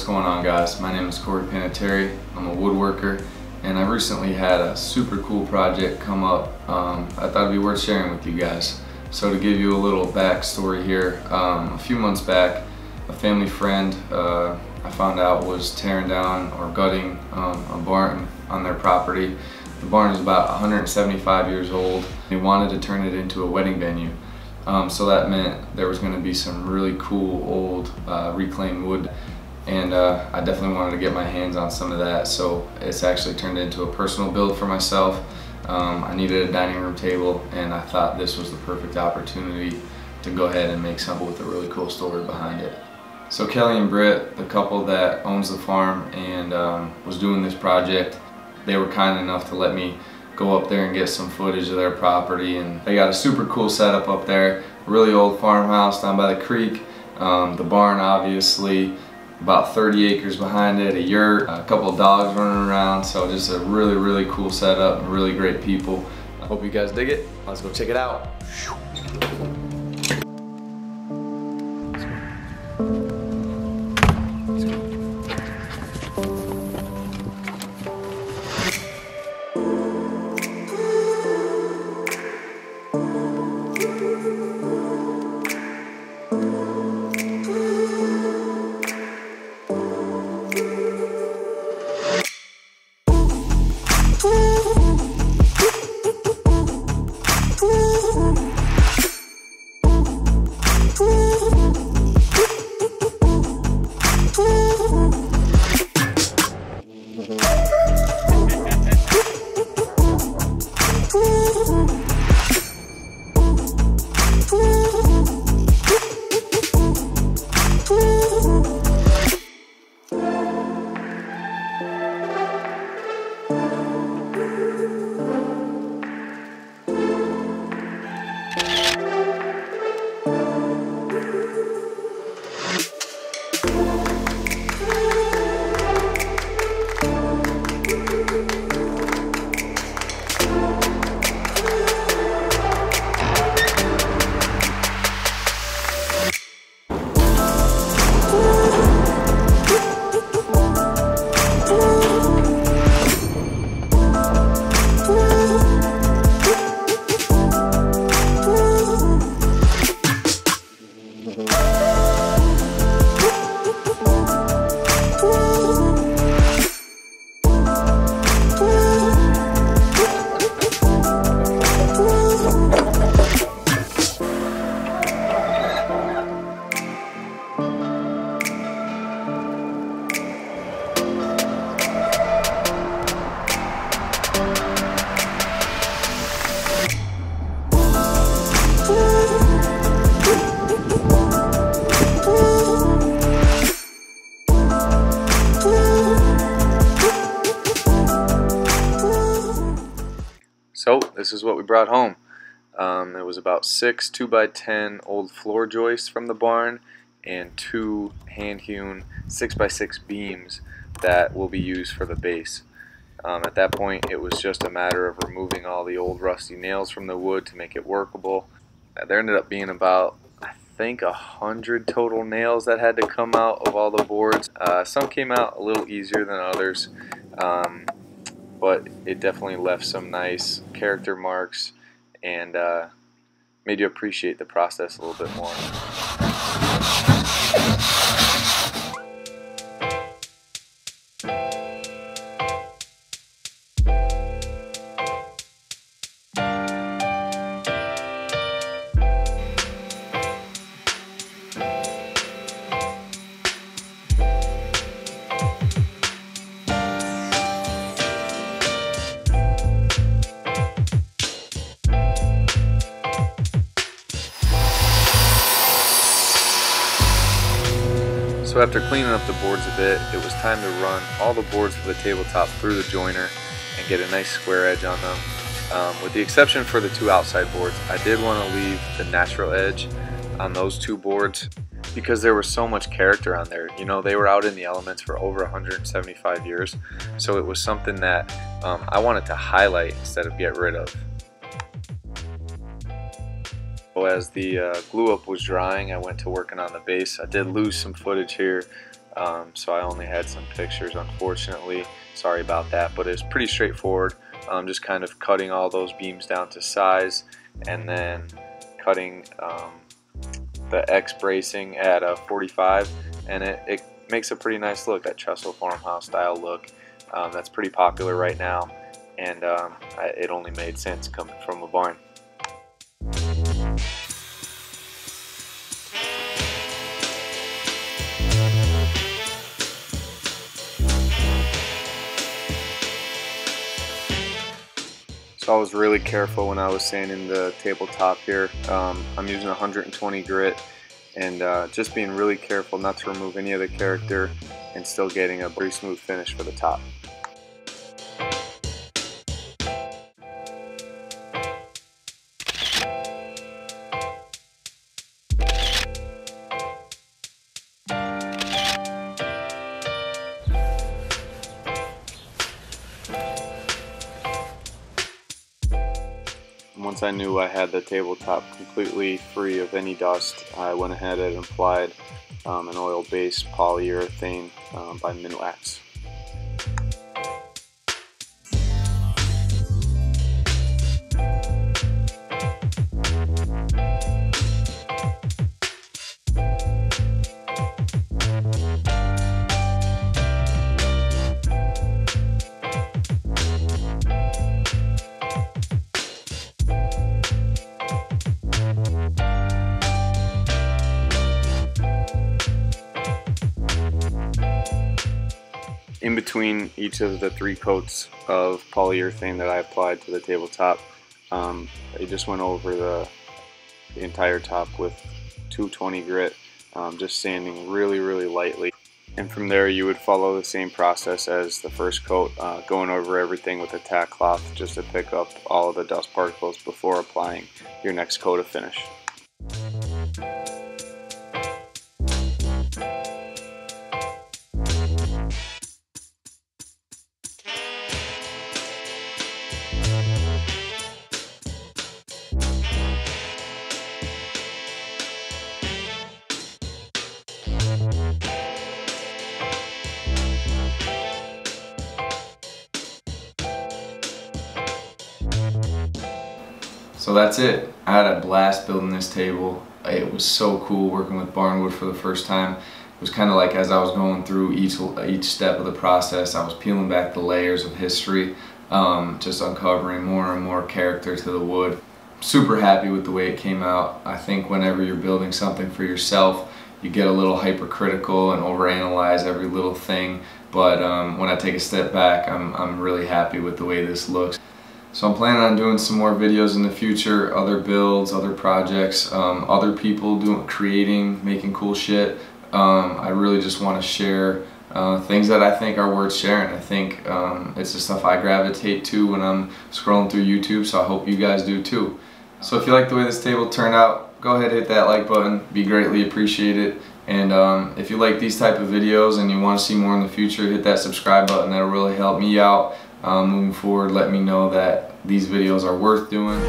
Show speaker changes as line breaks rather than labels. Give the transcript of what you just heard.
what's going on, guys? My name is Corey Panettiere. I'm a woodworker, and I recently had a super cool project come up. I thought it'd be worth sharing with you guys. So to give you a little backstory here, a few months back, a family friend I found out was tearing down or gutting a barn on their property. The barn is about 175 years old. They wanted to turn it into a wedding venue. So that meant there was going to be some really cool old reclaimed wood, and I definitely wanted to get my hands on some of that. So it's actually turned into a personal build for myself. I needed a dining room table, and I thought this was the perfect opportunity to go ahead and make something with a really cool story behind it. So Kelly and Britt, the couple that owns the farm and was doing this project, they were kind enough to let me go up there and get some footage of their property, and they got a super cool setup up there. A really old farmhouse down by the creek. The barn, obviously, about 30 acres behind it, a yurt, a couple of dogs running around, so just a really cool setup and really great people. I hope you guys dig it. Let's go check it out. So this is what we brought home. It was about 6 2x10 old floor joists from the barn and 2 hand-hewn 6x6 beams that will be used for the base. At that point, it was just a matter of removing all the old rusty nails from the wood to make it workable. There ended up being about, I think, 100 total nails that had to come out of all the boards. Some came out a little easier than others. But it definitely left some nice character marks and made you appreciate the process a little bit more. So after cleaning up the boards a bit, it was time to run all the boards for the tabletop through the joiner and get a nice square edge on them. With the exception for the 2 outside boards, I did want to leave the natural edge on those 2 boards because there was so much character on there. You know, they were out in the elements for over 175 years, so it was something that I wanted to highlight instead of get rid of. So as the glue up was drying, I went to working on the base. I did lose some footage here
so I only had some pictures, unfortunately. Sorry about that, but it's pretty straightforward. Just kind of cutting all those beams down to size, and then cutting the X bracing at a 45, and it makes a pretty nice look, that trestle farmhouse style look. That's pretty popular right now, and it only made sense coming from a barn. So I was really careful when I was sanding the tabletop here. I'm using 120 grit, and just being really careful not to remove any of the character and still getting a pretty smooth finish for the top. Once I knew I had the tabletop completely free of any dust, I went ahead and applied an oil-based polyurethane by Minwax. In between each of the 3 coats of polyurethane that I applied to the tabletop, I just went over the entire top with 220 grit, just sanding really lightly. And from there you would follow the same process as the first coat, going over everything with a tack cloth just to pick up all of the dust particles before applying your next coat of finish.
So that's it. I had a blast building this table. It was so cool working with Barnwood for the first time. It was kind of like as I was going through each step of the process, I was peeling back the layers of history, just uncovering more and more character to the wood. Super happy with the way it came out. I think whenever you're building something for yourself, you get a little hypercritical and overanalyze every little thing. But when I take a step back, I'm really happy with the way this looks. So I'm planning on doing some more videos in the future, other builds, other projects, other people creating, making cool shit. I really just want to share things that I think are worth sharing. I think it's the stuff I gravitate to when I'm scrolling through YouTube, so I hope you guys do too. So if you like the way this table turned out, go ahead and hit that like button, be greatly appreciated. And if you like these type of videos and you want to see more in the future, hit that subscribe button. That'll really help me out moving forward. Let me know that these videos are worth doing.